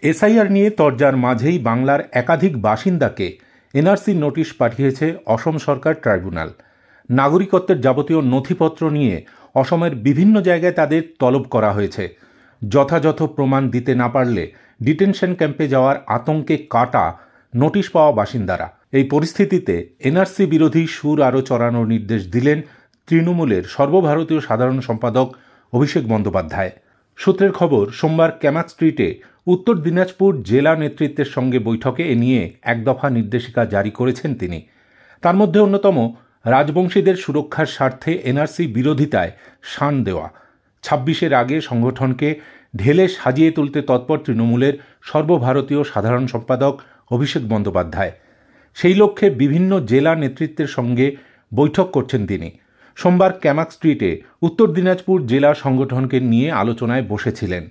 SIR নিয়ে তরজার মাঝেই বাংলার একাধিক বাসিন্দাকে এনআরসির নোটিশ পাঠিয়েছে অসম সরকার ট্রাইব্যুনাল। নাগরিকত্বের যাবতীয় নথিপত্র নিয়ে অসমের বিভিন্ন জায়গায় তাদের তলব করা হয়েছে। যথাযথ প্রমাণ দিতে না পারলে ডিটেনশন ক্যাম্পে যাওয়ার আতঙ্কে কাটা নোটিশ পাওয়া বাসিন্দারা। এই পরিস্থিতিতে এনআরসি বিরোধী সুর আরও চড়ানোর নির্দেশ দিলেন তৃণমূলের সর্বভারতীয় সাধারণ সম্পাদক অভিষেক বন্দ্যোপাধ্যায়। সূত্রের খবর, সোমবার ক্যামাক স্ট্রিটে উত্তর দিনাজপুর জেলা নেতৃত্বের সঙ্গে বৈঠকে এ নিয়ে এক দফা নির্দেশিকা জারি করেছেন তিনি। তার মধ্যে অন্যতম রাজবংশীদের সুরক্ষার স্বার্থে এনআরসি বিরোধিতায় শান দেওয়া। ২৬-এর আগে সংগঠনকে ঢেলে সাজিয়ে তুলতে তৎপর তৃণমূলের সর্বভারতীয় সাধারণ সম্পাদক অভিষেক বন্দ্যোপাধ্যায়। সেই লক্ষ্যে বিভিন্ন জেলা নেতৃত্বের সঙ্গে বৈঠক করছেন তিনি। সোমবার ক্যামাক স্ট্রিটে উত্তর দিনাজপুর জেলা সংগঠনকে নিয়ে আলোচনায় বসেছিলেন।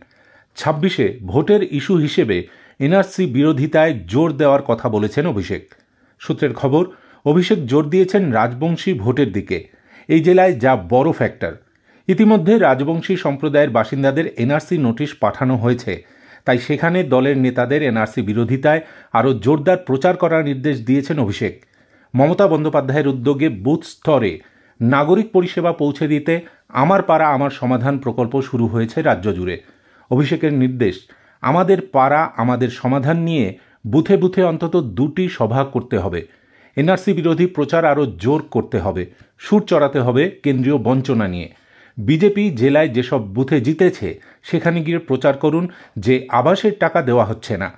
২৬-এ ভোটের ইস্যু হিসেবে এনআরসি বিরোধিতায় জোর দেওয়ার কথা বলেছেন অভিষেক। সূত্রের খবর, অভিষেক জোর দিয়েছেন রাজবংশী ভোটের দিকে। এই জেলায় যা বড় ফ্যাক্টর। ইতিমধ্যে রাজবংশী সম্প্রদায়ের বাসিন্দাদের এনআরসি নোটিশ পাঠানো হয়েছে, তাই সেখানে দলের নেতাদের এনআরসি বিরোধিতায় আরও জোরদার প্রচার করার নির্দেশ দিয়েছেন অভিষেক। মমতা বন্দ্যোপাধ্যায়ের উদ্যোগে বুথ স্তরে নাগরিক পরিষেবা পৌঁছে দিতে আমার পাড়া আমার সমাধান প্রকল্প শুরু হয়েছে রাজ্য জুড়ে। অভিষেকের নির্দেশ, আমাদের পাড়া আমাদের সমাধান নিয়ে বুথে বুথে অন্তত 2টি সভা করতে হবে। এনআরসি বিরোধী প্রচার আরও জোর করতে হবে। সুর চড়াতে হবে কেন্দ্রীয় বঞ্চনা নিয়ে। বিজেপি জেলায় যেসব বুথে জিতেছে সেখানে গিয়ে প্রচার করুন যে আবাসের টাকা দেওয়া হচ্ছে না।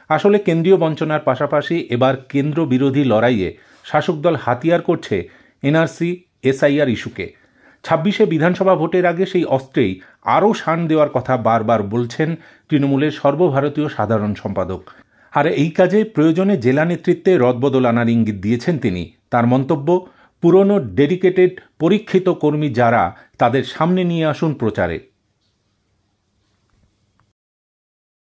আসলে কেন্দ্রীয় বঞ্চনার পাশাপাশি এবার কেন্দ্র বিরোধী লড়াইয়ে শাসক দল হাতিয়ার করছে এনআরসি এসআইআর ইস্যুকে। ২৬-এ বিধানসভা ভোটের আগে সেই অস্ত্রেই আরও শান দেওয়ার কথা বারবার বলছেন তৃণমূলের সর্বভারতীয় সাধারণ সম্পাদক। আর এই কাজে প্রয়োজনে জেলা নেতৃত্বে রদবদল আনার ইঙ্গিত দিয়েছেন তিনি। তার মন্তব্য, পুরনো ডেডিকেটেড পরীক্ষিত কর্মী যারা, তাদের সামনে নিয়ে আসুন প্রচারে।